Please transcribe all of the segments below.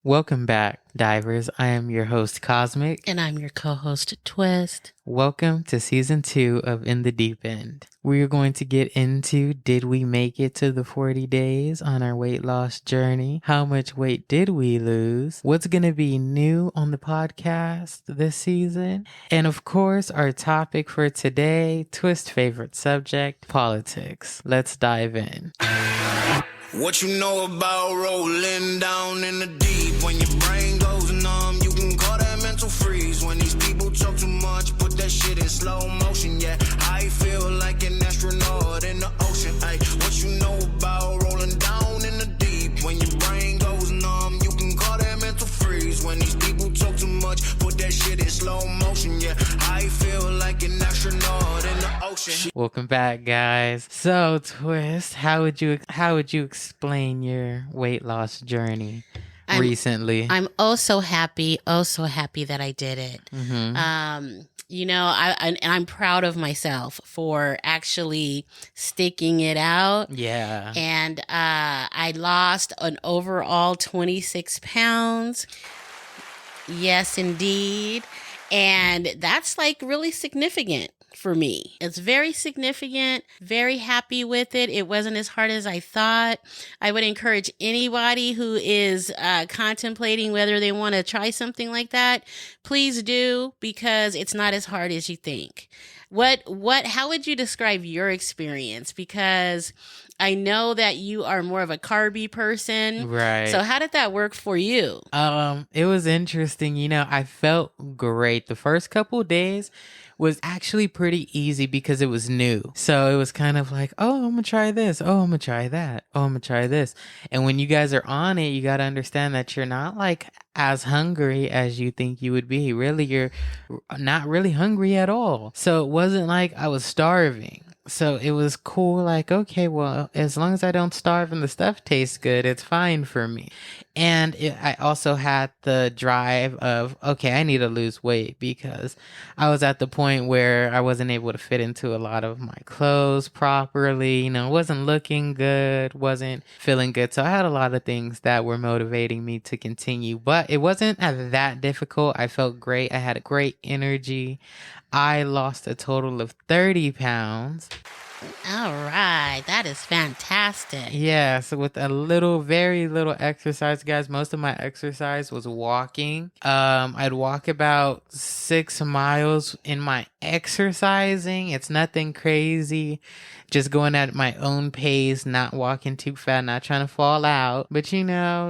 Welcome back, divers. I am your host, Cosmic. And I'm your co-host, Twist. Welcome to season 2 of In the Deep End. We are going to get into, did we make it to the 40 days on our weight loss journey? How much weight did we lose? What's going to be new on the podcast this season? And of course, our topic for today, Twist's favorite subject, politics. Let's dive in. What you know about rolling down in the deep? When your brain goes numb, you can call that mental freeze. When these people talk too much, put that shit in slow motion. Yeah, I feel like an astronaut in the ocean. Ay, what you know about rolling down in the deep? When your brain goes numb, you can call that mental freeze. When these people talk too much, put that shit in slow motion. Yeah, I feel like an astronaut in the ocean. Welcome back, guys. So, Twist, how would you explain your weight loss journey recently? I'm so happy that I did it. Mm-hmm. I'm proud of myself for actually sticking it out. Yeah. And I lost an overall 26 pounds. Yes, indeed. And that's like really significant for me. It's very significant, very happy with it. It wasn't as hard as I thought. I would encourage anybody who is contemplating whether they want to try something like that, please do, because it's not as hard as you think. How would you describe your experience? Because I know that you are more of a carby person. Right. So how did that work for you? It was interesting. I felt great. The first couple of days was actually pretty easy because it was new. So it was kind of like, oh, I'm going to try this. Oh, I'm going to try that. Oh, I'm going to try this. And when you guys are on it, you got to understand that you're not like as hungry as you think you would be. Really, you're not really hungry at all. So it wasn't like I was starving. So it was cool, like, okay, well, as long as I don't starve and the stuff tastes good, it's fine for me. And I also had the drive of, okay, I need to lose weight because I was at the point where I wasn't able to fit into a lot of my clothes properly, wasn't looking good, wasn't feeling good. So I had a lot of things that were motivating me to continue, but it wasn't that difficult. I felt great. I had a great energy. I lost a total of 30 pounds. All right. That is fantastic. Yeah. So with very little exercise, guys, most of my exercise was walking. I'd walk about 6 miles in my exercising. It's nothing crazy. Just going at my own pace, not walking too fast, not trying to fall out, but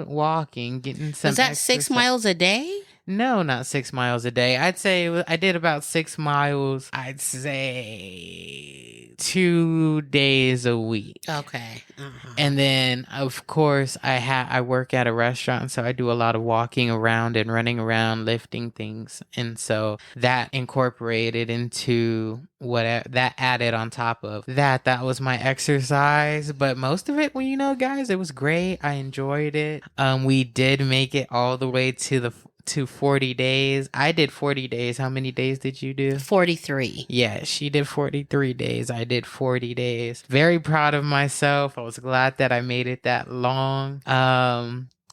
walking, getting some Was that exercise. 6 miles a day? No, not 6 miles a day. I'd say I did about 6 miles, I'd say 2 days a week. Okay. Uh-huh. And then, of course, I work at a restaurant, so I do a lot of walking around and running around, lifting things. And so that incorporated into that added on top of that. That was my exercise. But most of it, guys, it was great. I enjoyed it. We did make it all the way to 40 days. I did 40 days. How many days did you do? 43. Yeah, she did 43 days. I did 40 days. Very proud of myself. I was glad that I made it that long.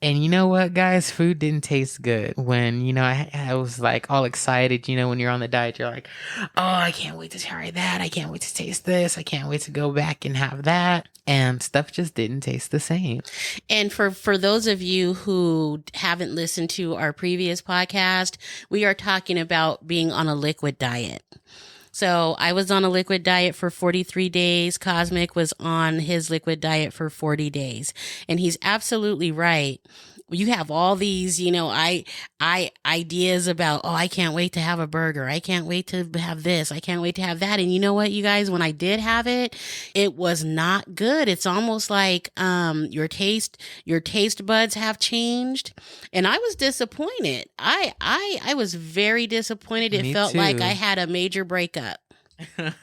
And you know what, guys? Food didn't taste good. When, I was like all excited, when you're on the diet, you're like, oh, I can't wait to try that. I can't wait to taste this. I can't wait to go back and have that. And stuff just didn't taste the same. And for those of you who haven't listened to our previous podcast, we are talking about being on a liquid diet. So I was on a liquid diet for 43 days. Cosmic was on his liquid diet for 40 days. And he's absolutely right. You have all these, ideas about, oh, I can't wait to have a burger. I can't wait to have this. I can't wait to have that. And you know what, you guys, when I did have it, it was not good. It's almost like, your taste buds have changed. And I was disappointed. I was very disappointed. It felt like I had a major breakup.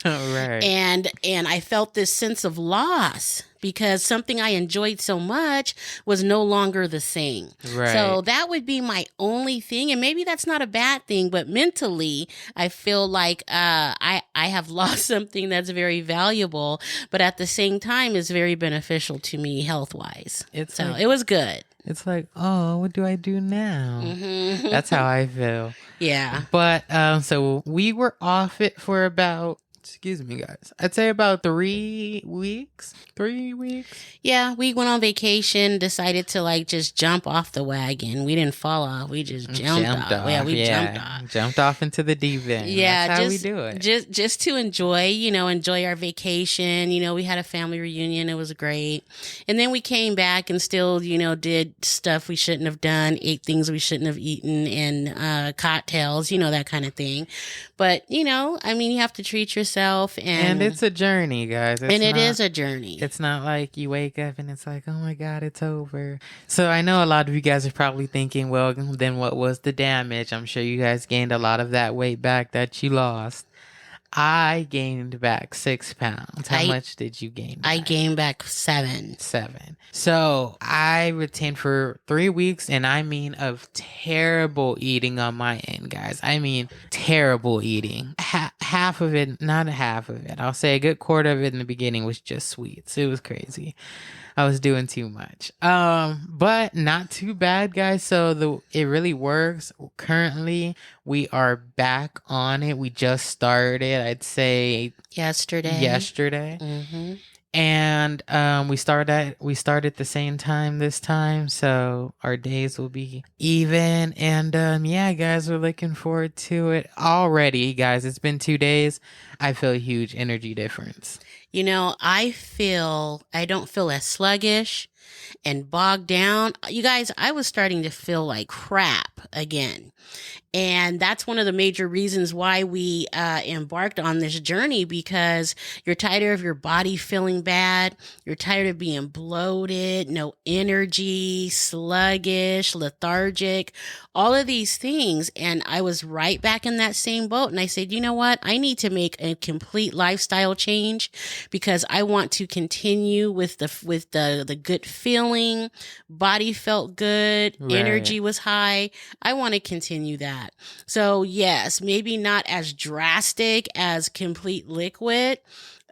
Right. And I felt this sense of loss because something I enjoyed so much was no longer the same. Right. So that would be my only thing. And maybe that's not a bad thing, but mentally, I feel like I have lost something that's very valuable, but at the same time is very beneficial to me health-wise. It was good. It's like, oh, what do I do now? That's how I feel. Yeah. But so we were off it for about, excuse me, guys, I'd say about 3 weeks. 3 weeks. Yeah, we went on vacation, decided to like just jump off the wagon. We didn't fall off. We just jumped off. Yeah, we jumped off. Jumped off into the deep end. Yeah, that's how just, we do it. Just to enjoy our vacation. We had a family reunion. It was great. And then we came back and still, did stuff we shouldn't have done, ate things we shouldn't have eaten, and cocktails, that kind of thing. But, you have to treat yourself. And it's a journey, guys. It is a journey. It's not like you wake up and it's like, oh my God, it's over. So I know a lot of you guys are probably thinking, well, then what was the damage? I'm sure you guys gained a lot of that weight back that you lost. I gained back 6 pounds. How much did you gain back? I gained back 7. 7. So I retained for 3 weeks, and I mean of terrible eating on my end, guys. I mean terrible eating. Half of it, not half of it. I'll say a good quarter of it in the beginning was just sweets. It was crazy. I was doing too much. But not too bad, guys. So it really works. Currently, we are back on it. We just started, I'd say yesterday. Mm-hmm. And we started the same time this time, so our days will be even. And yeah, guys, we're looking forward to it already, guys. It's been 2 days. I feel a huge energy difference. I don't feel as sluggish and bogged down. You guys, I was starting to feel like crap again. And that's one of the major reasons why we embarked on this journey, because you're tired of your body feeling bad. You're tired of being bloated, no energy, sluggish, lethargic, all of these things. And I was right back in that same boat. And I said, you know what? I need to make a complete lifestyle change, because I want to continue with the good feeling. Body felt good. Right. Energy was high. I want to continue that. So yes, maybe not as drastic as complete liquid,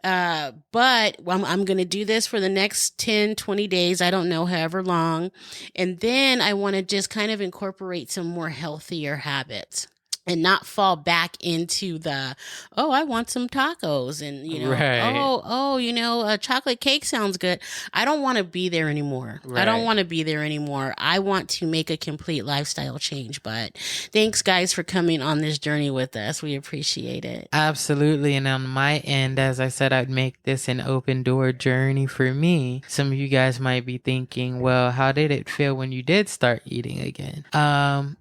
but I'm going to do this for the next 10, 20 days. I don't know, however long. And then I want to just kind of incorporate some more healthier habits. And not fall back into I want some tacos and, right. Chocolate cake sounds good. I don't want to be there anymore. Right. I want to make a complete lifestyle change. But thanks, guys, for coming on this journey with us. We appreciate it. Absolutely. And on my end, as I said, I'd make this an open door journey for me. Some of you guys might be thinking, well, how did it feel when you did start eating again?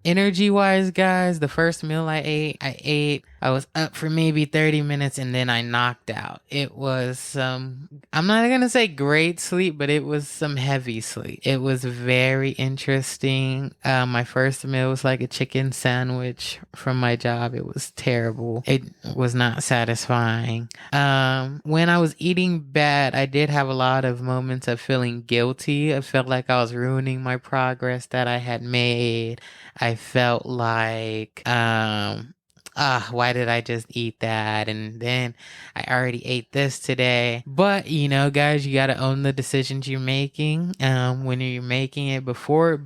Energy wise, guys, the first meal I was up for maybe 30 minutes and then I knocked out. It was I'm not going to say great sleep, but it was some heavy sleep. It was very interesting. My first meal was like a chicken sandwich from my job. It was terrible. It was not satisfying. When I was eating bad, I did have a lot of moments of feeling guilty. I felt like I was ruining my progress that I had made. I felt like, why did I just eat that? And then I already ate this today. But, guys, you got to own the decisions you're making. When you're making it before,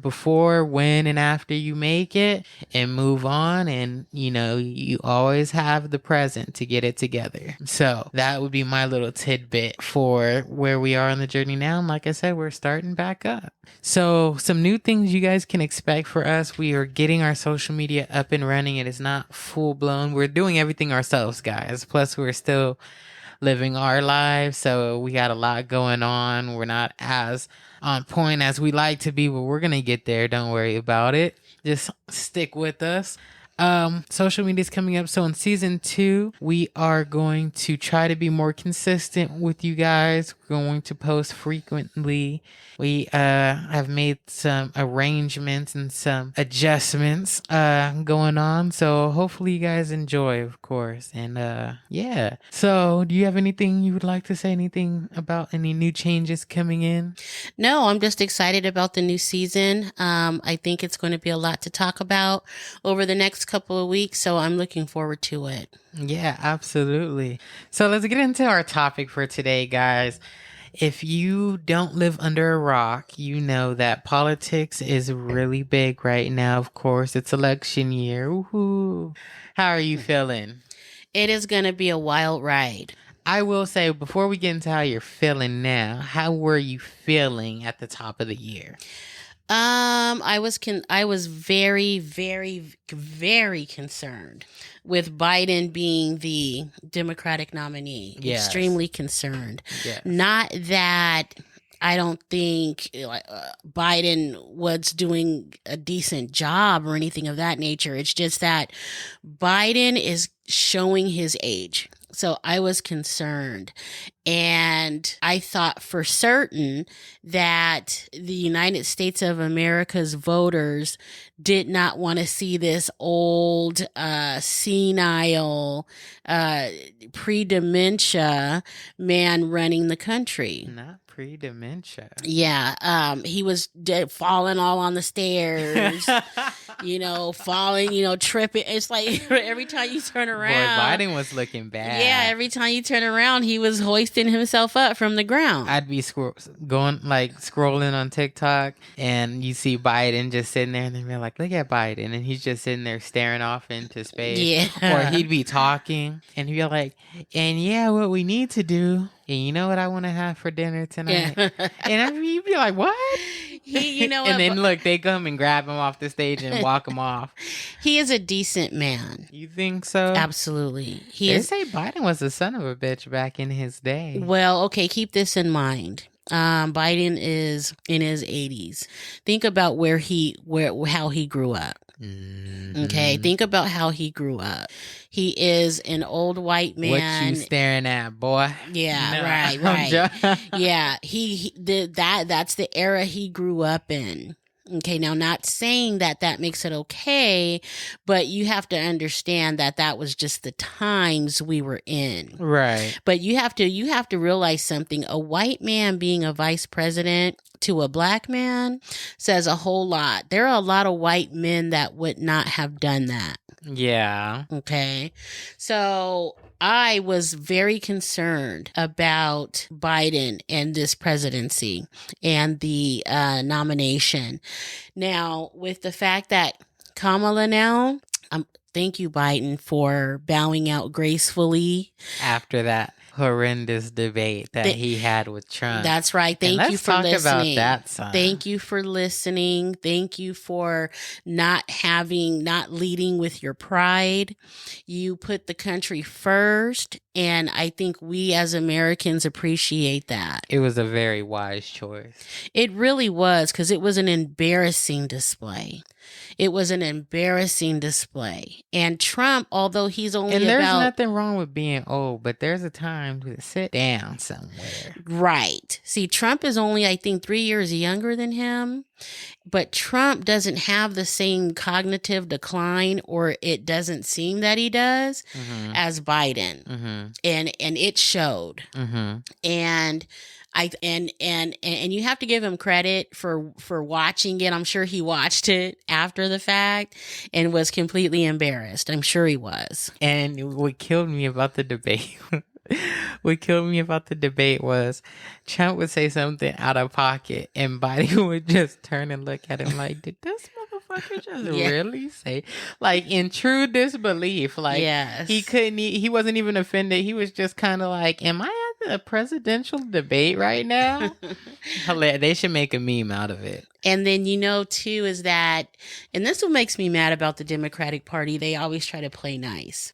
when, and after you make it, and move on. And, you always have the present to get it together. So that would be my little tidbit for where we are on the journey now. And like I said, we're starting back up. So some new things you guys can expect for us. We are getting our social media up and running. It is not full blown. We're doing everything ourselves, guys. Plus, we're still living our lives. So we got a lot going on. We're not as on point as we like to be, but we're going to get there. Don't worry about it. Just stick with us. Social media is coming up. So in season 2, we are going to try to be more consistent with you guys. We're going to post frequently. We have made some arrangements and some adjustments going on. So hopefully you guys enjoy, of course. And yeah. So do you have anything you would like to say? Anything about any new changes coming in? No, I'm just excited about the new season. I think it's going to be a lot to talk about over the next couple of weeks. So I'm looking forward to it. Yeah, absolutely. So let's get into our topic for today, guys. If you don't live under a rock, you know that politics is really big right now. Of course, it's election year. Woohoo. How are you feeling? It is going to be a wild ride. I will say, before we get into how you're feeling now, how were you feeling at the top of the year? I was very, very, very concerned with Biden being the Democratic nominee. Yes. Extremely concerned. Yes. Not that I don't think Biden was doing a decent job or anything of that nature. It's just that Biden is showing his age. So I was concerned, and I thought for certain that the United States of America's voters did not want to see this old, senile, pre-dementia man running the country. Not pre-dementia. Yeah, he was falling all on the stairs, falling, tripping. It's like every time you turn around. Boy, Biden was looking bad. Yeah, every time you turn around, he was hoisting himself up from the ground. I'd be scrolling on TikTok, and you see Biden just sitting there, and they'd be like, look at Biden. And he's just sitting there staring off into space. Yeah. Or he'd be talking, and he'd be like, and yeah, what we need to do, and you know what I want to have for dinner tonight? Yeah. And you'd be like, what? And then look, they come and grab him off the stage and walk him off. He is a decent man. You think so? Absolutely. They say Biden was a son of a bitch back in his day. Well, okay, keep this in mind. Biden is in his 80s. Think about how he grew up. Mm-hmm. Okay, think about how he grew up. He is an old white man. What you staring at, boy? Yeah, no, right. Yeah, he did that. That's the era he grew up in. Okay, now not saying that makes it okay, but you have to understand that was just the times we were in. Right. But you have to realize something. A white man being a vice president to a black man says a whole lot. There are a lot of white men that would not have done that. Yeah. Okay. So I was very concerned about Biden and this presidency and the nomination. Now, with the fact that Kamala now, thank you, Biden, for bowing out gracefully. After that horrendous debate that he had with Trump. That's right. Thank you for listening. Let's talk about that, son. Thank you for listening. Thank you for not leading with your pride. You put the country first, and I think we as Americans appreciate that. It was a very wise choice. It really was, because it was an embarrassing display. It was an embarrassing display. And Trump, although he's only and there's nothing wrong with being old, but there's a time to sit down somewhere. Right. See, Trump is only, I think, 3 years younger than him. But Trump doesn't have the same cognitive decline, or it doesn't seem that he does, as Biden. Mm-hmm. And it showed. Mm-hmm. And you have to give him credit for watching it. I'm sure he watched it after the fact and was completely embarrassed. I'm sure he was. And what killed me about the debate was Trump would say something out of pocket, and Biden would just turn and look at him like, did this motherfucker just really say? Like, in true disbelief. Like, yes. He wasn't even offended. He was just kind of like, am I a presidential debate right now? They should make a meme out of it. And then, too, is that, and this is what makes me mad about the Democratic Party. They always try to play nice.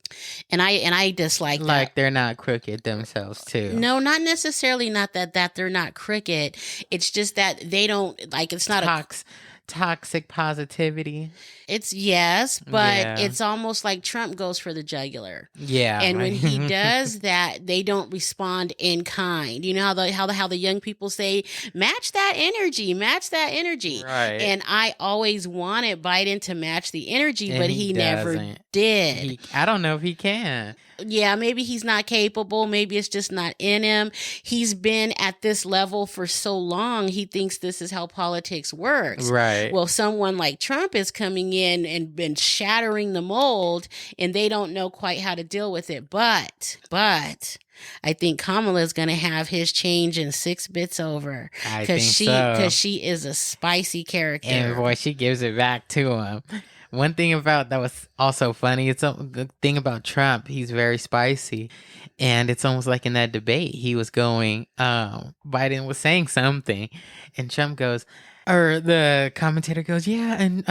And I dislike that. Like they're not crooked themselves, too. No, not necessarily not that they're not crooked. It's just that they don't, like, it's not toxic positivity. It's but it's almost like Trump goes for the jugular. Yeah. And when he does that, they don't respond in kind. You know how the young people say, match that energy. Right. And I always wanted Biden to match the energy, but he never did. I don't know if he can. Yeah, maybe he's not capable. Maybe it's just not in him. He's been at this level for so long, he thinks this is how politics works. Right. Right. Well, someone like Trump is coming in and been shattering the mold, and they don't know quite how to deal with it. But I think Kamala is going to have his change in 6 bits over. I think so. Because she is a spicy character. And boy, she gives it back to him. One thing about that was also funny. It's a good thing about Trump. He's very spicy, and it's almost like in that debate he was going. Biden was saying something, and Trump goes, or the commentator goes, "Yeah, and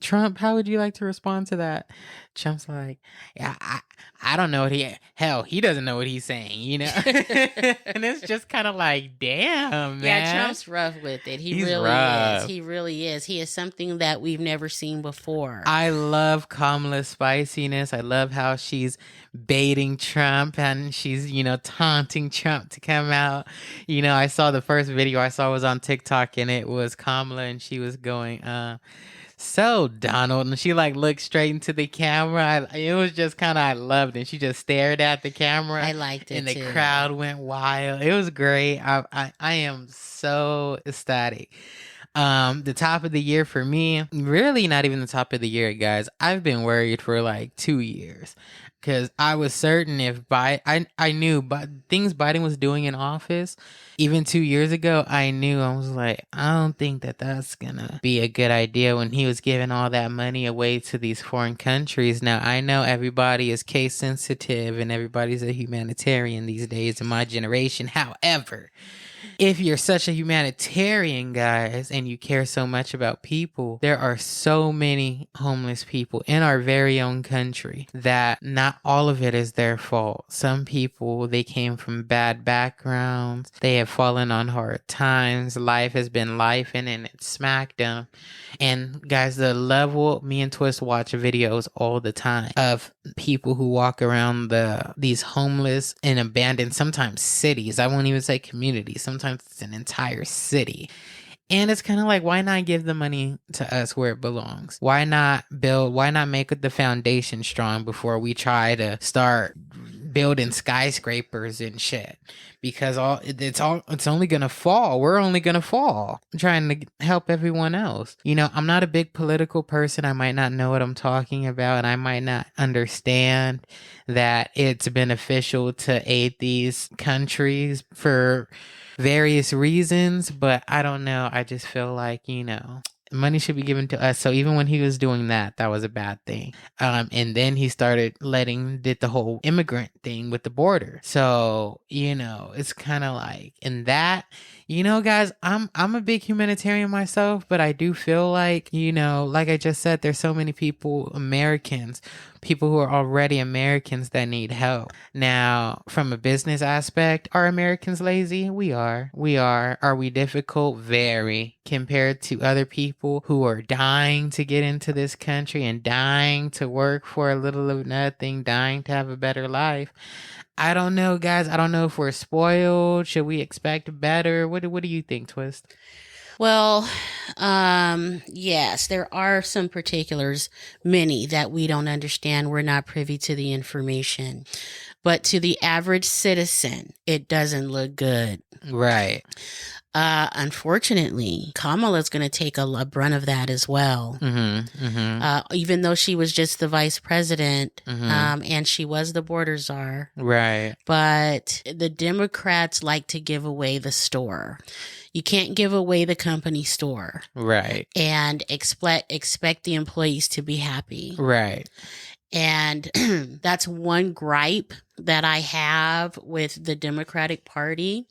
Trump, how would you like to respond to that?" Trump's like, "Yeah, I don't know what he doesn't know what he's saying, you know." And it's just kind of like, damn, man. Yeah, Trump's rough with it. He's really rough. is. He really is. He is something that we've never seen before. I love Kamala's spiciness. I love how she's baiting Trump and she's, taunting Trump to come out. I saw the first video I saw was on TikTok, and it was Kamala, and she was going, "So Donald," and she looked straight into the camera. It was just I loved it. She just stared at the camera. I liked it, and the too. crowd went wild. It was great. I am so ecstatic. The top of the year for me, really not even the top of the year, guys. I've been worried for 2 years. Because I was certain I knew things Biden was doing in office, even 2 years ago, I knew. I was like, I don't think that's going to be a good idea when he was giving all that money away to these foreign countries. Now, I know everybody is case sensitive and everybody's a humanitarian these days in my generation. However, if you're such a humanitarian, guys, and you care so much about people, there are so many homeless people in our very own country that not all of it is their fault. Some people, they came from bad backgrounds. They have fallen on hard times. Life has been lifing and it smacked them. And guys, the level, me and Twist watch videos all the time of people who walk around these homeless and abandoned, sometimes cities. I won't even say communities. Sometimes it's an entire city. And it's kind of like, why not give the money to us where it belongs? Why not make the foundation strong before we try to start building skyscrapers and shit? Because it's only gonna fall. We're only gonna fall. I'm trying to help everyone else. I'm not a big political person. I might not know what I'm talking about, and I might not understand that it's beneficial to aid these countries for various reasons, but I don't know. I just feel like, money should be given to us. So even when he was doing that was a bad thing. And then he did the whole immigrant thing with the border. So, it's kind of like, and that, guys, I'm a big humanitarian myself, but I do feel like, like I just said, there's so many people who are already Americans that need help. Now, from a business aspect, are Americans lazy? We are. Are we difficult? Very. Compared to other people who are dying to get into this country and dying to work for a little of nothing, dying to have a better life. I don't know, guys. I don't know if we're spoiled. Should we expect better? What do you think, Twist? Well, yes, there are some particulars, many that we don't understand. We're not privy to the information. But to the average citizen, it doesn't look good. Right. Unfortunately, Kamala's going to take a brunt of that as well. Mm-hmm, mm-hmm. Even though she was just the vice president, and she was the border czar. Right. But the Democrats like to give away the store. You can't give away the company store. Right. And expect the employees to be happy. Right. And that's one gripe that I have with the Democratic Party,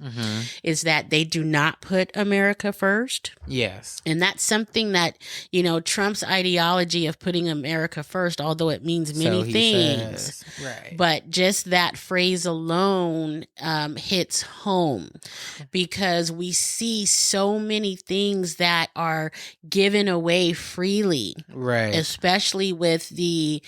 is that they do not put America first. Yes. And that's something that, Trump's ideology of putting America first, although it means many things, right. But just that phrase alone hits home, because we see so many things that are given away freely, right? Especially with the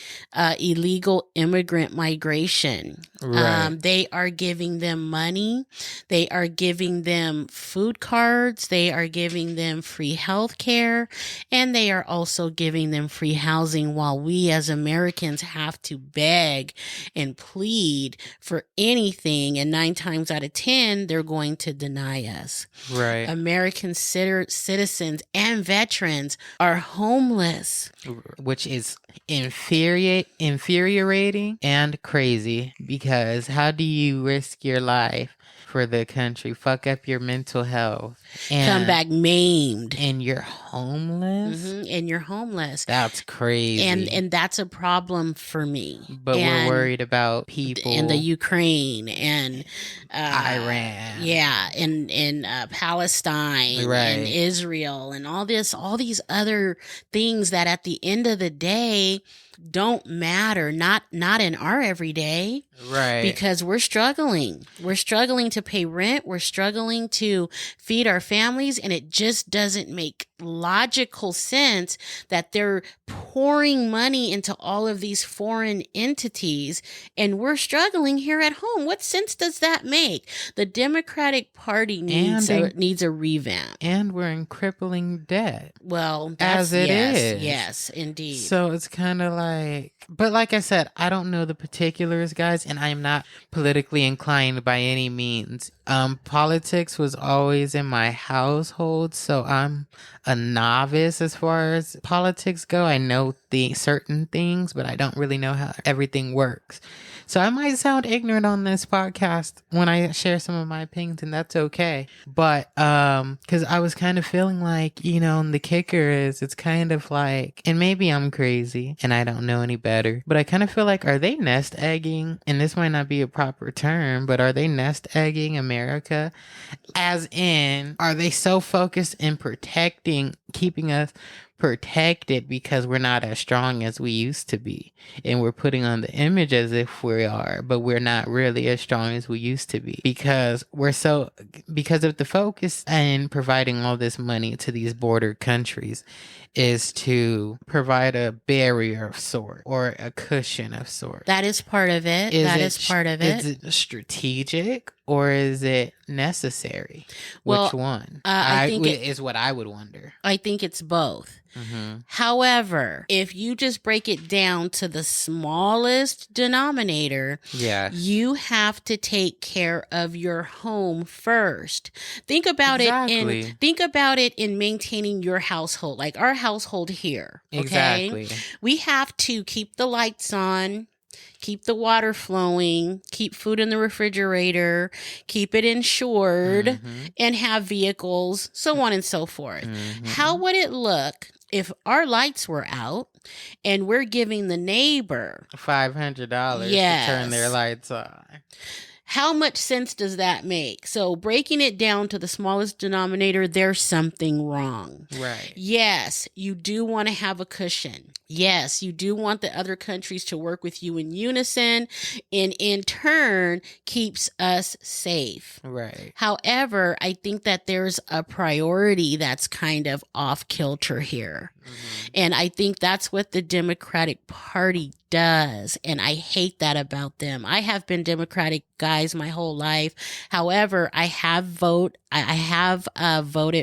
illegal immigrant migration. Right. They are giving them money. They are giving them food cards. They are giving them free health care. And they are also giving them free housing, while we as Americans have to beg and plead for anything. And 9 times out of 10, they're going to deny us. Right. American citizens and veterans are homeless. Which is infuriating and crazy, because how do you risk your life for the country, fuck up your mental health, and Come back maimed. and you're homeless? And you're homeless. That's crazy. And that's a problem for me. But And we're worried about people in the Ukraine and Iran. Yeah, in Palestine Right. and Israel and all these other things that at the end of the day don't matter, not in our everyday. Right. Because we're struggling. We're struggling to pay rent. We're struggling to feed our families. And it just doesn't make logical sense that they're pouring money into all of these foreign entities and we're struggling here at home. What sense does that make? The Democratic Party needs a revamp. And we're in crippling debt. Well, As it is. Yes, indeed. So it's kind of like, but like I said, I don't know the particulars, guys, and I am not politically inclined by any means. Politics was always in my household, so I'm a novice as far as politics go. I know the certain things, but I don't really know how everything works. So I might sound ignorant on this podcast when I share some of my opinions, and that's okay. But because I was kind of feeling like, and the kicker is it's kind of like, and maybe I'm crazy and I don't know any better, but I kind of feel like, are they nest egging? And this might not be a proper term, but are they nest egging America? As in, are they so focused in keeping us protected because we're not as strong as we used to be, and we're putting on the image as if we are, but we're not really as strong as we used to be because of the focus and providing all this money to these border countries is to provide a barrier of sort or a cushion of sort. That is part of it. Is part of it. Is it strategic or is it necessary? Well, which one? I think is what I would wonder. I think it's both. Mm-hmm. However, if you just break it down to the smallest denominator, Yeah. you have to take care of your home first. Think about it in maintaining your household, like our household here. Okay? Exactly. We have to keep the lights on, keep the water flowing, keep food in the refrigerator, keep it insured, and have vehicles, so on and so forth. How would it look if our lights were out and we're giving the neighbor $500 Yes. to turn their lights on? How much sense does that make? So breaking it down to the smallest denominator, there's something wrong. Right. Yes, you do want to have a cushion. Yes, you do want the other countries to work with you in unison, and in turn keeps us safe. Right. However, I think that there's a priority that's kind of off kilter here. And I think that's what the Democratic Party does. And I hate that about them. I have been Democratic, guys, my whole life. However, I have voted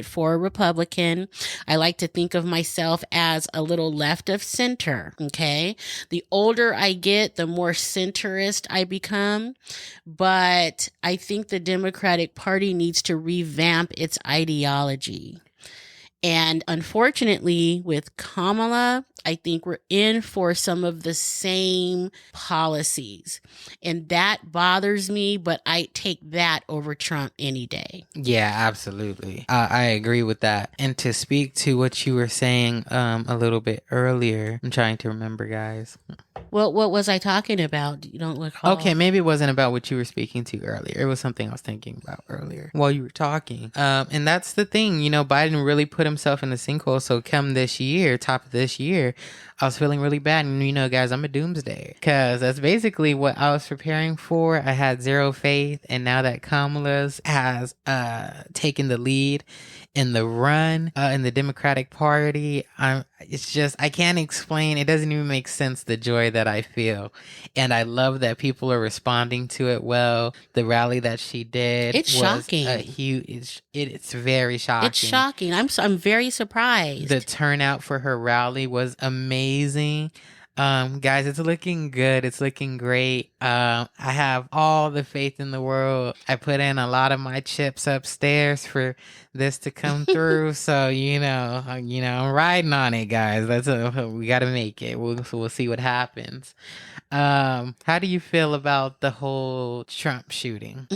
for a Republican. I like to think of myself as a little left of center. Okay. The older I get, the more centrist I become. But I think the Democratic Party needs to revamp its ideology. And unfortunately, with Kamala, I think we're in for some of the same policies. And that bothers me, but I take that over Trump any day. Yeah, absolutely. I agree with that. And to speak to what you were saying a little bit earlier, I'm trying to remember, guys. What was I talking about? You don't recall? Okay, maybe it wasn't about what you were speaking to earlier. It was something I was thinking about earlier while you were talking. And that's the thing, Biden really put himself in the sinkhole. So come this year, top of this year, I was feeling really bad. And guys, I'm a doomsday because that's basically what I was preparing for. I had zero faith. And now that Kamala has taken the lead in the run in the Democratic Party. It's just, I can't explain. It doesn't even make sense, the joy that I feel. And I love that people are responding to it well. The rally that she did, It's was shocking. a huge, it's very shocking. It's shocking. I'm very surprised. The turnout for her rally was amazing. Guys, it's looking good. It's looking great. I have all the faith in the world. I put in a lot of my chips upstairs for this to come through. So, I'm riding on it, guys. We got to make it. We'll see what happens. How do you feel about the whole Trump shooting?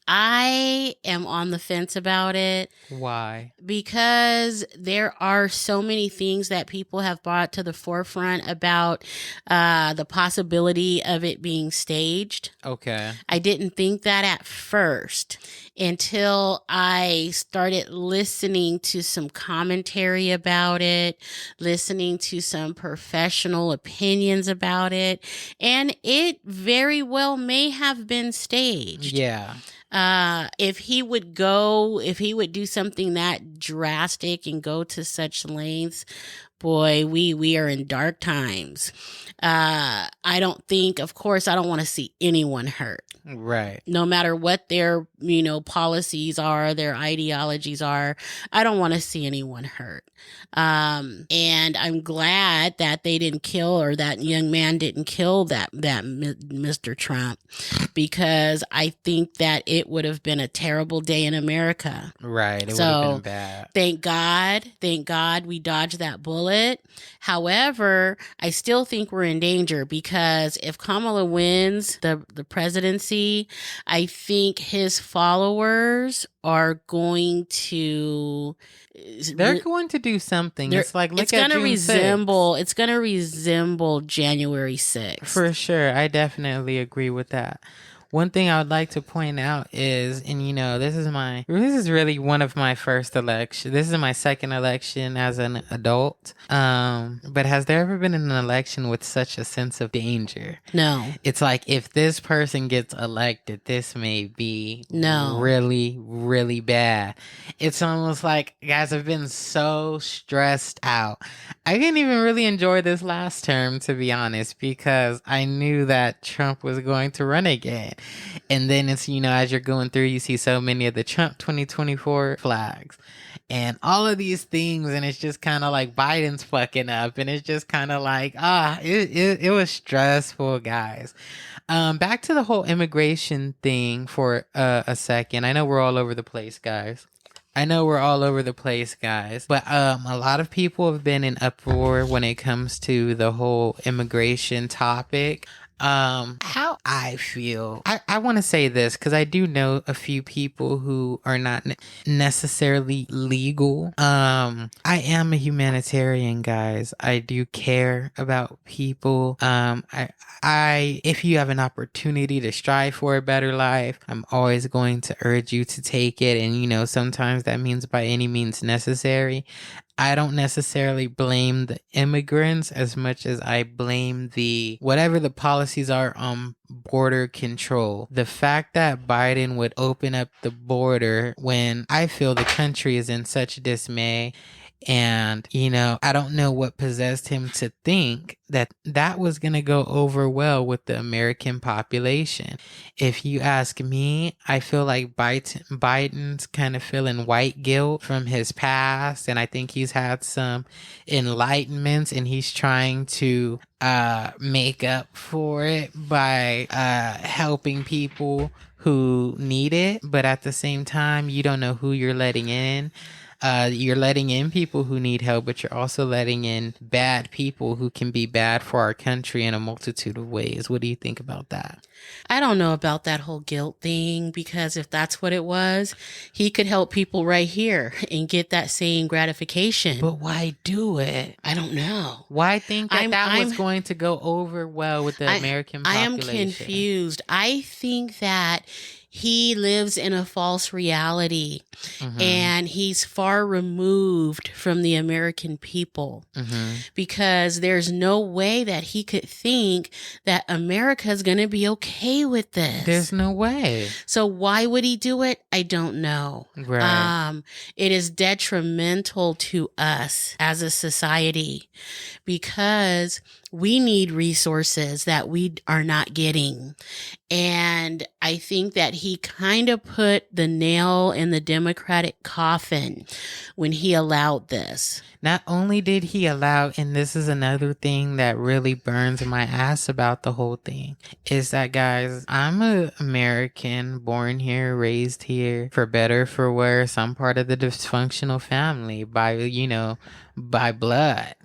I am on the fence about it. Why? Because there are so many things that people have brought to the forefront about the possibility of it being staged. Okay. I didn't think that at first until I started listening to some commentary about it, listening to some professional opinions about it, and it very well may have been staged. Yeah. If he would do something that drastic and go to such lengths, boy, we are in dark times. I don't want to see anyone hurt. Right. No matter what their, policies are, their ideologies are, I don't want to see anyone hurt. And I'm glad that they didn't kill, or that young man didn't kill that Mr. Trump, because I think that it would have been a terrible day in America. Right. It would have been bad. Thank God we dodged that bullet. However, I still think we're in danger, because if Kamala wins the presidency, I think his followers are going to... They're going to do something. It's like, it's going to resemble January 6th. For sure. I definitely agree with that. One thing I would like to point out is, and this is really one of my first elections. This is my second election as an adult. But has there ever been an election with such a sense of danger? No. It's like, if this person gets elected, this may be really, really bad. It's almost like, guys, I've been so stressed out. I didn't even really enjoy this last term, to be honest, because I knew that Trump was going to run again. And then it's, as you're going through, you see so many of the Trump 2024 flags and all of these things. And it's just kind of like Biden's fucking up. And it's just kind of like, it was stressful, guys. Back to the whole immigration thing for a second. I know we're all over the place, guys. But a lot of people have been in uproar when it comes to the whole immigration topic. How I feel, I want to say this, because I do know a few people who are not necessarily legal. I am a humanitarian, guys. I do care about people. If you have an opportunity to strive for a better life, I'm always going to urge you to take it. And, sometimes that means by any means necessary. I don't necessarily blame the immigrants as much as I blame whatever the policies are on border control. The fact that Biden would open up the border when I feel the country is in such dismay. And, I don't know what possessed him to think that was going to go over well with the American population. If you ask me, I feel like Biden's kind of feeling white guilt from his past. And I think he's had some enlightenments, and he's trying to make up for it by helping people who need it. But at the same time, you don't know who you're letting in. You're letting in people who need help, but you're also letting in bad people who can be bad for our country in a multitude of ways. What do you think about that? I don't know about that whole guilt thing, because if that's what it was, he could help people right here and get that same gratification. But why do it? I don't know. Why think that was going to go over well with the American population? I am confused. I think that he lives in a false reality, and he's far removed from the American people, because there's no way that he could think that America's going to be okay with this. There's no way. So why would he do it? I don't know. Right. It is detrimental to us as a society, because we need resources that we are not getting. And I think that he kind of put the nail in the Democratic coffin when he allowed this. Not only did he allow, and this is another thing that really burns my ass about the whole thing, is that, guys, I'm an American, born here, raised here, for better, for worse. I'm part of the dysfunctional family by blood,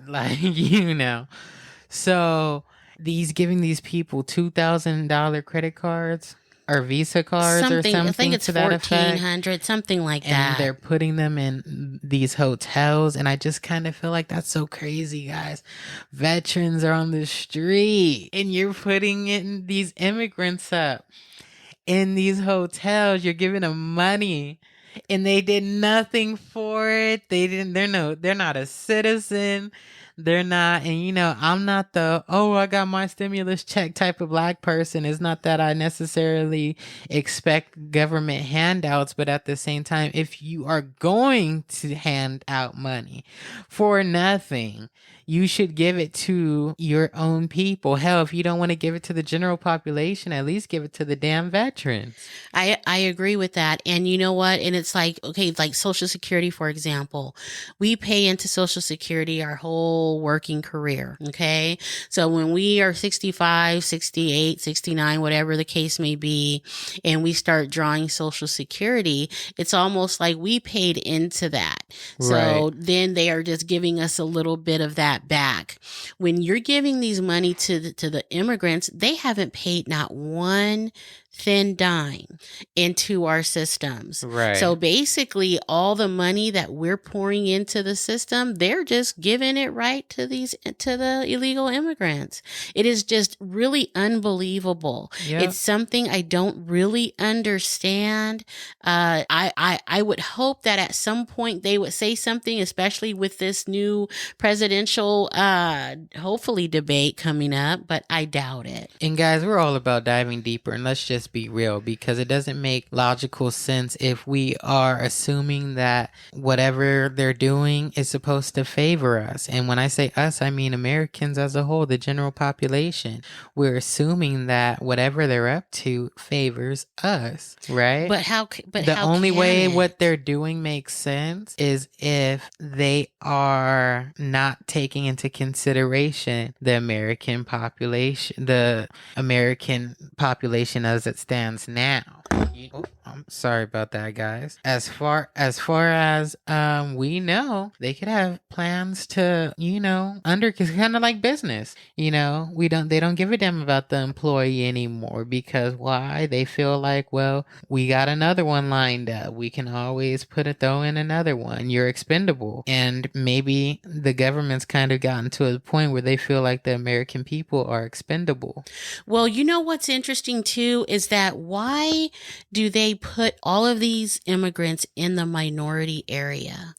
So he's giving these people $2,000 credit cards or Visa cards or something. I think it's to that effect. $1,400, something like And that. they're putting them in these hotels. And I just kind of feel like that's so crazy, guys. Veterans are on the street and you're putting in these immigrants up in these hotels. You're giving them money and they did nothing for it. They're not a citizen. They're not, and I'm not I got my stimulus check type of Black person. It's not that I necessarily expect government handouts, but at the same time, if you are going to hand out money for nothing, you should give it to your own people. Hell, if you don't want to give it to the general population, at least give it to the damn veterans. I agree with that. And you know what? And it's like, okay, like Social Security, for example, we pay into Social Security our whole working career. Okay. So when we are 65, 68, 69, whatever the case may be, and we start drawing Social Security, it's almost like we paid into that. So then they are just giving us a little bit of that back. When you're giving these money to the immigrants, they haven't paid not one thin dime into our systems. Right. So basically all the money that we're pouring into the system, they're just giving it right to the illegal immigrants. It is just really unbelievable. Yep. It's something I don't really understand. I would hope that at some point they would say something, especially with this new presidential hopefully debate coming up, but I doubt it. And guys, we're all about diving deeper, and let's just be real, because it doesn't make logical sense if we are assuming that whatever they're doing is supposed to favor us. And when I say us, I mean Americans as a whole, the general population. We're assuming that whatever they're up to favors us, right? The only way what they're doing makes sense is if they are not taking into consideration the American population as it stands now. I'm sorry about that, guys. As far as we know, they could have plans to, it's kind of like business. They don't give a damn about the employee anymore, because why? They feel like, well, we got another one lined up. We can always throw in another one. You're expendable. And maybe the government's kind of gotten to a point where they feel like the American people are expendable. Well, you know what's interesting too is that why do they put all of these immigrants in the minority area?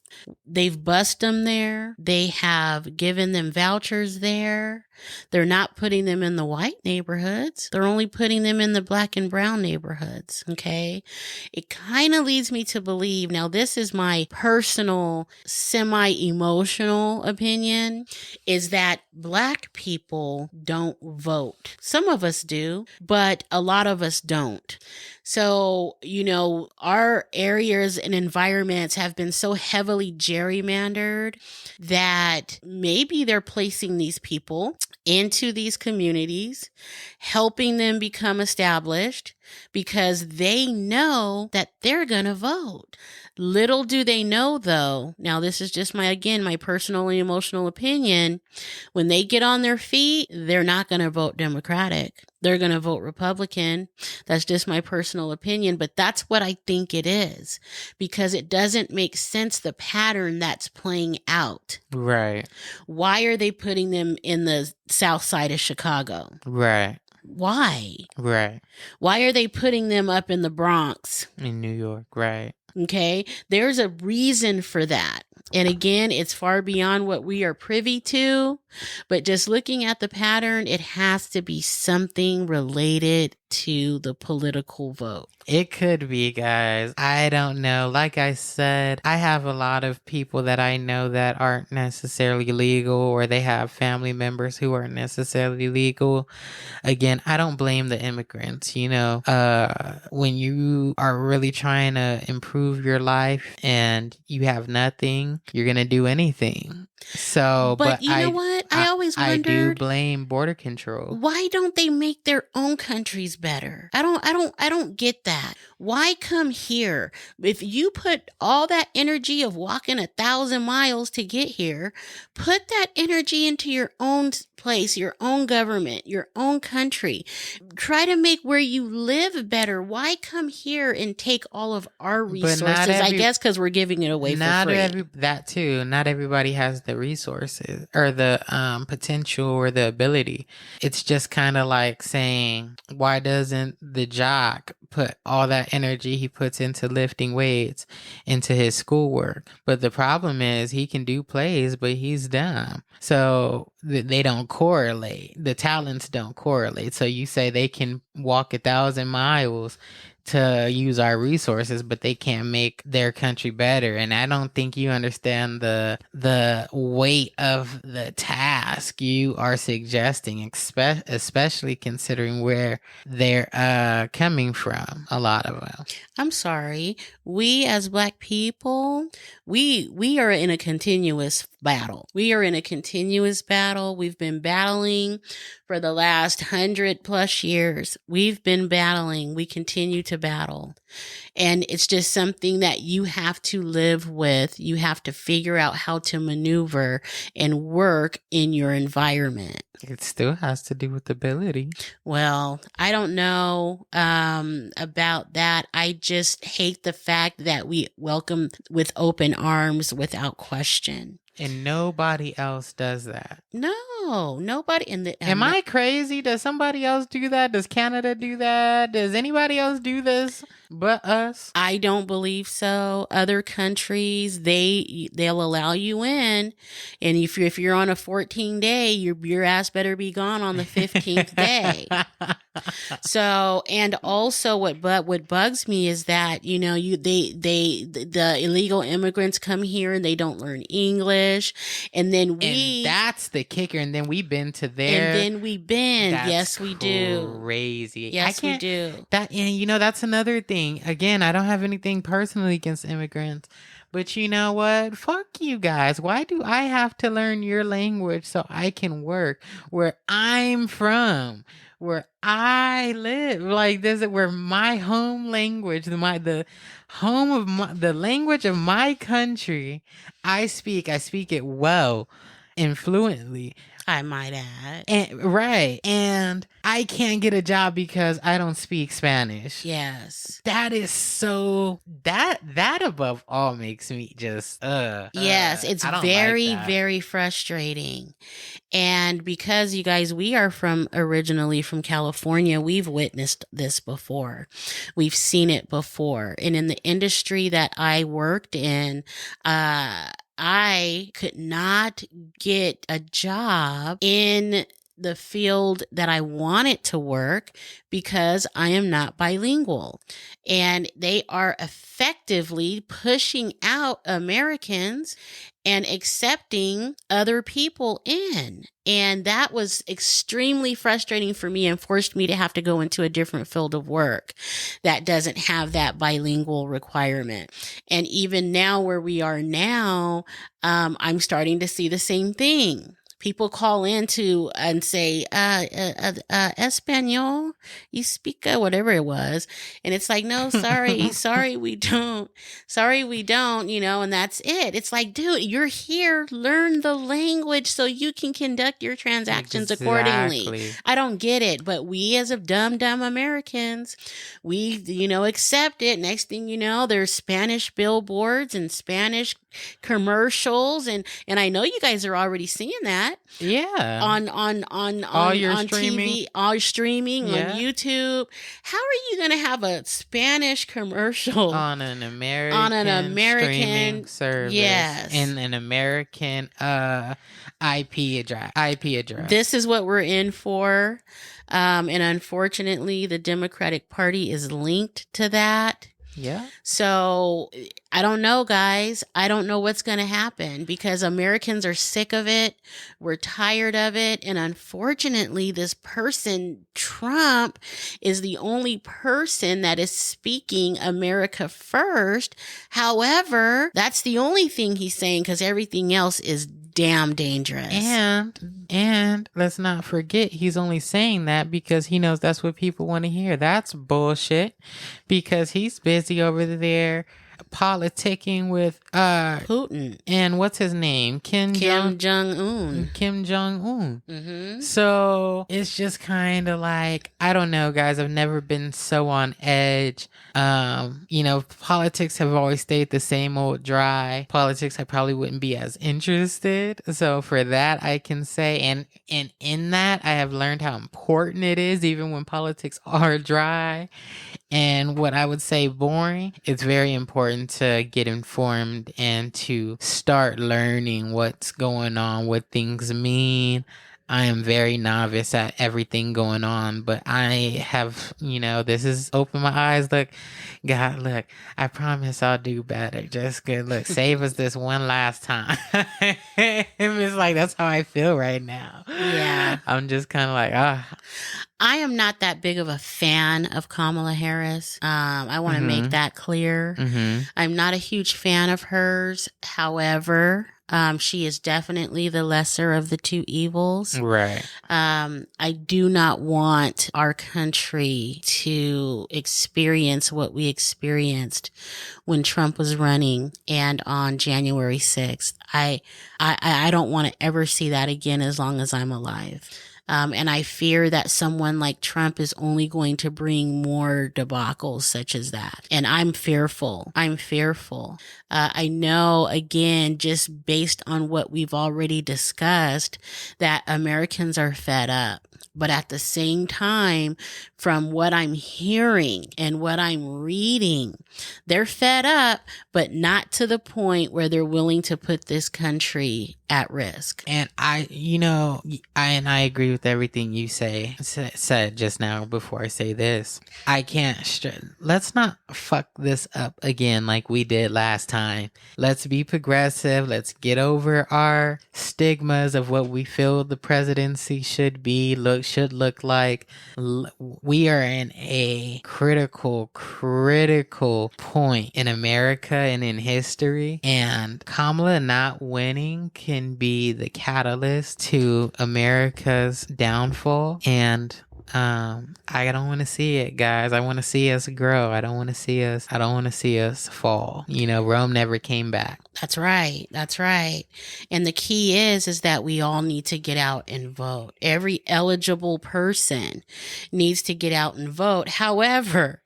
They've bused them there. They have given them vouchers there. They're not putting them in the white neighborhoods. They're only putting them in the Black and brown neighborhoods. Okay. It kind of leads me to believe, now this is my personal semi-emotional opinion, is that Black people don't vote. Some of us do, but a lot of us don't. So, our areas and environments have been so heavily gerrymandered that maybe they're placing these people into these communities, helping them become established because they know that they're going to vote. Little do they know, though, now this is just my personal and emotional opinion, when they get on their feet, they're not going to vote Democratic. They're going to vote Republican. That's just my personal opinion, but that's what I think it is, because it doesn't make sense, the pattern that's playing out. Right. Why are they putting them in the south side of Chicago? Right. Why? Right. Why are they putting them up in the Bronx? In New York. Right. Okay. There's a reason for that. And again, it's far beyond what we are privy to, but just looking at the pattern, it has to be something related to the political vote. It could be, guys. I don't know. Like I said, I have a lot of people that I know that aren't necessarily legal, or they have family members who aren't necessarily legal. Again, I don't blame the immigrants. When you are really trying to improve your life and you have nothing, you're going to do anything. So, but you know what? I always I do wondered, blame border control. why don't they make their own countries better? I don't get that. Why come here? If you put all that energy of walking 1,000 miles to get here, put that energy into your own place, your own government, your own country. Try to make where you live better. Why come here and take all of our resources? I guess because we're giving it away for free. That too. Not everybody has the resources or the potential or the ability. It's just kind of like saying, why doesn't the jock put all that energy he puts into lifting weights into his schoolwork? But the problem is he can do plays, but he's dumb. So they don't correlate. The talents don't correlate. So you say they can walk 1,000 miles to use our resources, but they can't make their country better. And I don't think you understand the weight of the task you are suggesting, especially considering where they're coming from, a lot of them. I'm sorry. We as Black people, we are in a continuous battle. We are in a continuous battle. We've been battling for the last 100+ years. We've been battling. We continue to battle. And it's just something that you have to live with. You have to figure out how to maneuver and work in your environment. It still has to do with ability. Well, I don't know about that. I just hate the fact that we welcome with open arms without question. And nobody else does that. No, nobody in the... Am I crazy? Does somebody else do that? Does Canada do that? Does anybody else do this but us? I don't believe so. Other countries, they'll allow you in, and if you're on a 14-day, your ass better be gone on the 15th day. So, and also what bugs me is that, the illegal immigrants come here and they don't learn English, and then and that's the kicker. And then we bend to there. And then we bend. Yes, we do. Crazy. Yes, we do. That's another thing. Again, I don't have anything personally against immigrants. But you know what? Fuck you guys. Why do I have to learn your language so I can work where I'm from? Where I live, like this, where my home language, the language of my country, I speak it well and fluently. I might add. And I can't get a job because I don't speak Spanish. Yes. That is so, that above all makes me just, yes, it's very, very frustrating. And because you guys, we are originally from California, we've witnessed this before. We've seen it before. And in the industry that I worked in, I could not get a job in the field that I wanted to work because I am not bilingual. And they are effectively pushing out Americans and accepting other people in. And that was extremely frustrating for me and forced me to have to go into a different field of work that doesn't have that bilingual requirement. And even now where we are now, I'm starting to see the same thing. People call in and say, Espanol, you speak whatever it was. And it's like, no, sorry, we don't, and that's it. It's like, dude, you're here, learn the language so you can conduct your transactions accordingly. I don't get it. But we as dumb Americans, we, accept it. Next thing you know, there's Spanish billboards and Spanish commercials, and I know you guys are already seeing that. Yeah. On All your on streaming. TV, all your streaming Yeah. on YouTube. How are you going to have a Spanish commercial on an American streaming service, yes, in an American IP address. This is what we're in for. And unfortunately, the Democratic Party is linked to that. Yeah. So I don't know, guys. I don't know what's going to happen because Americans are sick of it. We're tired of it. And unfortunately, this person, Trump, is the only person that is speaking America first. However, that's the only thing he's saying because everything else is damn dangerous. And let's not forget, he's only saying that because he knows that's what people want to hear. That's bullshit because he's busy over there politicking with Putin and what's his name, Kim Jong-un. Mm-hmm. So it's just kind of like, I don't know, guys. I've never been so on edge. Politics have always stayed the same old dry. Politics, I probably wouldn't be as interested. So for that, I can say, and in that, I have learned how important it is, even when politics are dry. And what I would say boring, it's very important to get informed and to start learning what's going on, what things mean. I am very novice at everything going on, but I have, this has opened my eyes. Look, God, look, I promise I'll do better. Just good. Look, save us this one last time. It's like, that's how I feel right now. Yeah. I'm just kind of like, I am not that big of a fan of Kamala Harris. I want to make that clear. Mm-hmm. I'm not a huge fan of hers. However, she is definitely the lesser of the two evils. Right. I do not want our country to experience what we experienced when Trump was running and on January 6th. I don't want to ever see that again as long as I'm alive. And I fear that someone like Trump is only going to bring more debacles such as that. And I'm fearful. I know, again, just based on what we've already discussed, that Americans are fed up. But at the same time, from what I'm hearing and what I'm reading, they're fed up, but not to the point where they're willing to put this country at risk. And I agree with everything you said just now. Before I say this, I can't. Let's not fuck this up again like we did last time. Let's be progressive. Let's get over our stigmas of what we feel the presidency should look like. We are in a critical point in America and in history, and Kamala not winning can be the catalyst to America's downfall. And I don't want to see it, guys. I want to see us grow. I don't want to see us fall. Rome never came back. That's right. And the key is that we all need to get out and vote. Every eligible person needs to get out and vote. However,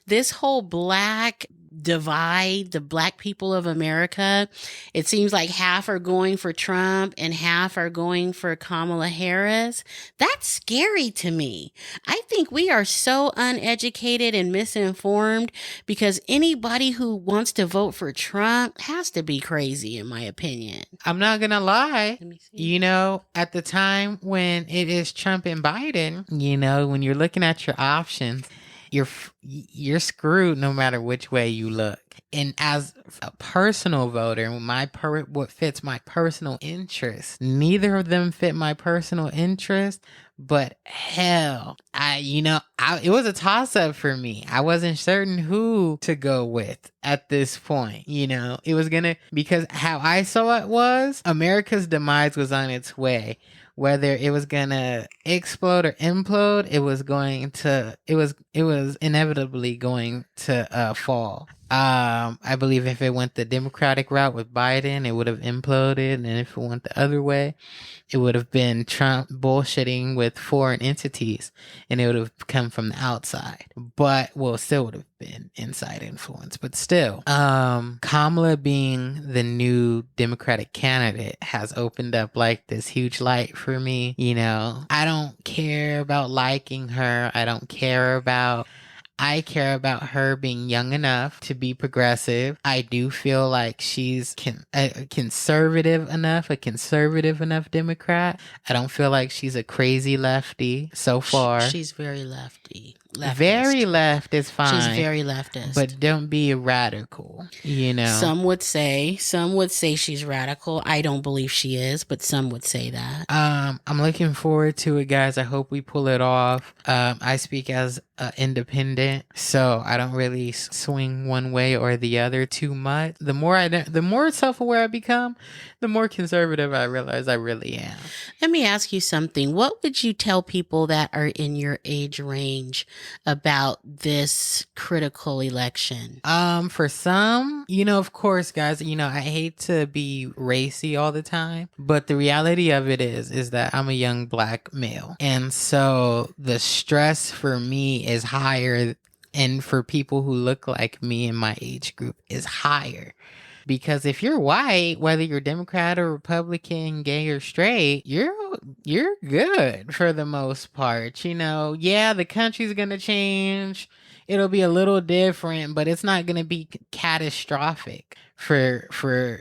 this whole black divide, the black people of America, it seems like half are going for Trump and half are going for Kamala Harris. That's scary to me. I think we are so uneducated and misinformed because anybody who wants to vote for Trump has to be crazy, in my opinion. I'm not gonna lie. Let me see. At the time when it is Trump and Biden, when you're looking at your options, you're screwed no matter which way you look. And as a personal voter, what fits my personal interest, neither of them fit my personal interest. But hell, it was a toss up for me. I wasn't certain who to go with at this point. It was because how I saw it was America's demise was on its way. Whether it was gonna explode or implode, it was inevitably going to fall. I believe if it went the Democratic route with Biden, it would have imploded. And if it went the other way, it would have been Trump bullshitting with foreign entities and it would have come from the outside. But, well, still would have been inside influence. But still, Kamala being the new Democratic candidate has opened up like this huge light for me. You know, I don't care about liking her. I care about her being young enough to be progressive. I do feel like she's a conservative enough Democrat. I don't feel like she's a crazy lefty so far. She's very lefty. Leftist. Very left is fine. She's very leftist. But don't be a radical, you know. Some would say she's radical. I don't believe she is, but some would say that. I'm looking forward to it, guys. I hope we pull it off. I speak as independent, so I don't really swing one way or the other too much. The more self-aware I become, the more conservative I realize I really am. Let me ask you something. What would you tell people that are in your age range about this critical election? For some, you know, of course, guys, you know, I hate to be racy all the time, but the reality of it is that I'm a young black male. And so the stress for me is higher, and for people who look like me in my age group is higher. Because if you're white, whether you're Democrat or Republican, gay or straight, you're good for the most part. You know, yeah, the country's gonna change. It'll be a little different, but it's not gonna be catastrophic for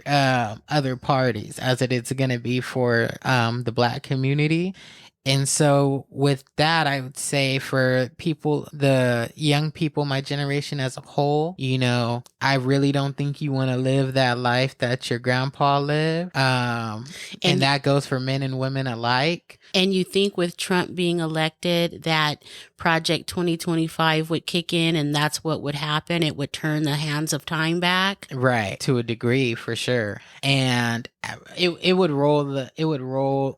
other parties as it is gonna be for the black community. And so with that, I would say for people, the young people, my generation as a whole, you know, I really don't think you want to live that life that your grandpa lived. And that goes for men and women alike. And you think with Trump being elected that Project 2025 would kick in and that's what would happen? It would turn the hands of time back? Right, to a degree, for sure. And it would roll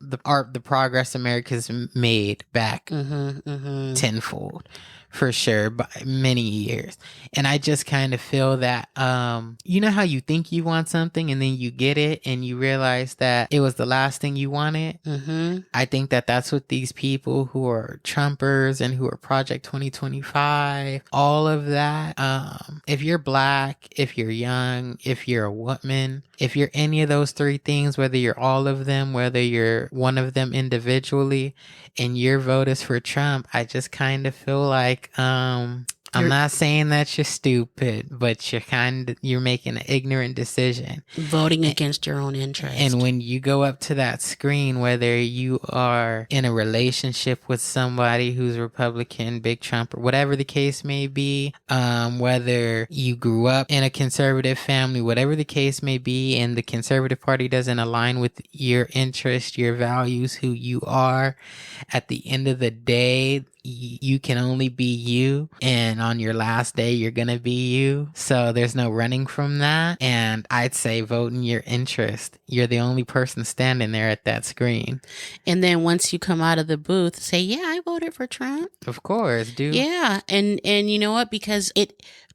the progress America's made back tenfold. For sure, by many years. And I just kind of feel that, you know how you think you want something and then you get it and you realize that it was the last thing you wanted? I think that that's what these people who are Trumpers and who are Project 2025, all of that. If you're black, if you're young, if you're a woman, if you're any of those three things, whether you're all of them, whether you're one of them individually, and your vote is for Trump, I just kind of feel like, I'm not saying that you're stupid, but you're making an ignorant decision. Voting against your own interest. And when you go up to that screen, whether you are in a relationship with somebody who's Republican, big Trump, or whatever the case may be, whether you grew up in a conservative family, whatever the case may be, and the conservative party doesn't align with your interests, your values, who you are, at the end of the day, you can only be you, and on your last day you're gonna be you, so there's no running from that. And I'd say vote in your interest. You're the only person standing there at that screen. And then once you come out of the booth, say, yeah, I voted for Trump. Of course, dude. Yeah, and you know what, because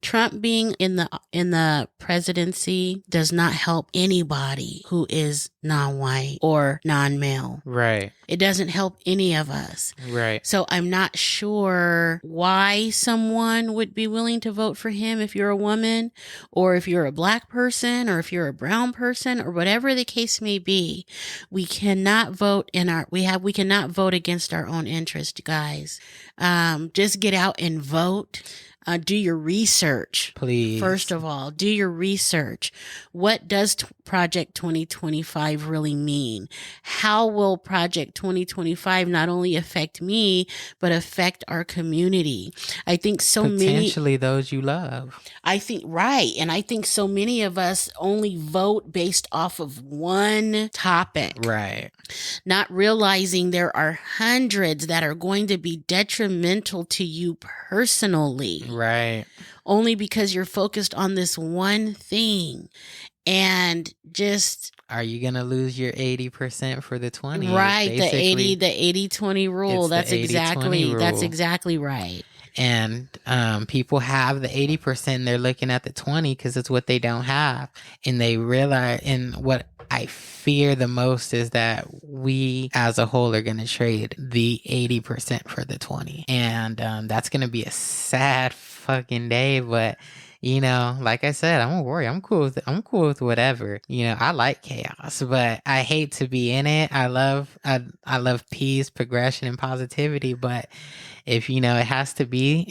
Trump being in the presidency does not help anybody who is non-white or non-male. Right. It doesn't help any of us. Right. So I'm not sure why someone would be willing to vote for him if you're a woman, or if you're a black person, or if you're a brown person, or whatever the case may be. We cannot vote we cannot vote against our own interest, guys. Just get out and vote. Do your research. Please. First of all, do your research. What does Project 2025 really mean? How will Project 2025 not only affect me, but affect our community? I think potentially those you love. I think, right. And I think so many of us only vote based off of one topic. Right. Not realizing there are hundreds that are going to be detrimental to you personally. Right. Only because you're focused on this one thing. and just Are you gonna lose your 80% for the 20? right, Basically, the 80-20 rule. it's the That's 80-20 rule. exactly right. And people have the 80%, they're looking at the 20 because it's what they don't have. And they realize, and what I fear the most is that we as a whole are going to trade the 80% for the 20. And that's going to be a sad fucking day. But, you know, like I said, I'm gonna worry. I'm cool with whatever. You know, I like chaos, but I hate to be in it. I love peace, progression, and positivity. But if it has to be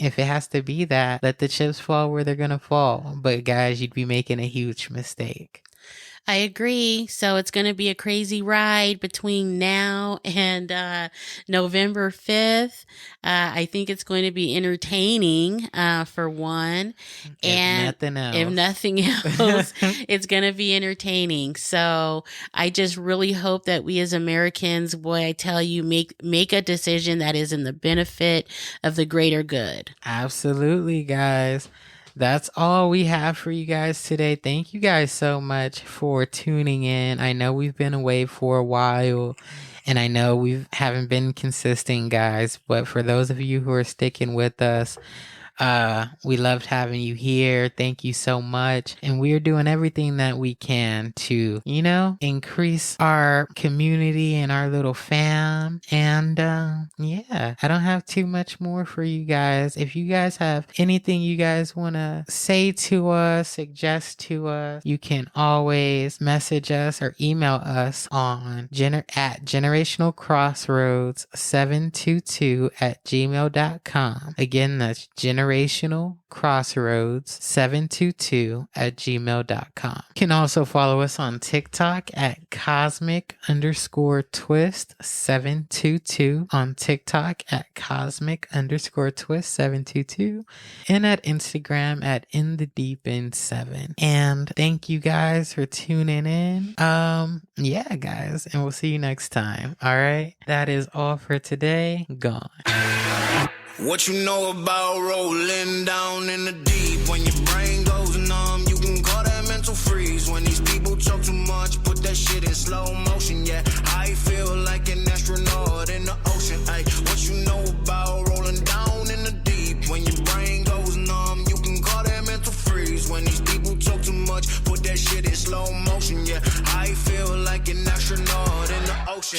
that, let the chips fall where they're gonna fall. But guys, you'd be making a huge mistake. I agree. So it's going to be a crazy ride between now and November 5th. I think it's going to be entertaining for one. If nothing else, it's going to be entertaining. So I just really hope that we as Americans, boy, I tell you, make a decision that is in the benefit of the greater good. Absolutely, guys. That's all we have for you guys today. Thank you guys so much for tuning in. I know we've been away for a while, and I know we haven't been consistent, guys, but for those of you who are sticking with us, we loved having you here. Thank you so much. And we're doing everything that we can to, increase our community and our little fam. And I don't have too much more for you guys. If you guys have anything you guys want to say to us, suggest to us, you can always message us or email us on at generationalcrossroads722@gmail.com. Again, that's generationalcrossroads722@gmail.com. You can also follow us on TikTok at cosmic_twist722, on TikTok at cosmic_twist722, and at Instagram at inthedeepend7. And thank you guys for tuning in. Guys, and we'll see you next time. All right, that is all for today. Gone. What you know about rolling down in the deep? When your brain goes numb, you can call that mental freeze. When these people talk too much, put that shit in slow motion. Yeah, I feel like an astronaut in the ocean. Ay, what you know about rolling down in the deep? When your brain goes numb, you can call that mental freeze. When these people talk too much, put that shit in slow motion. Yeah, I feel like an astronaut in the ocean.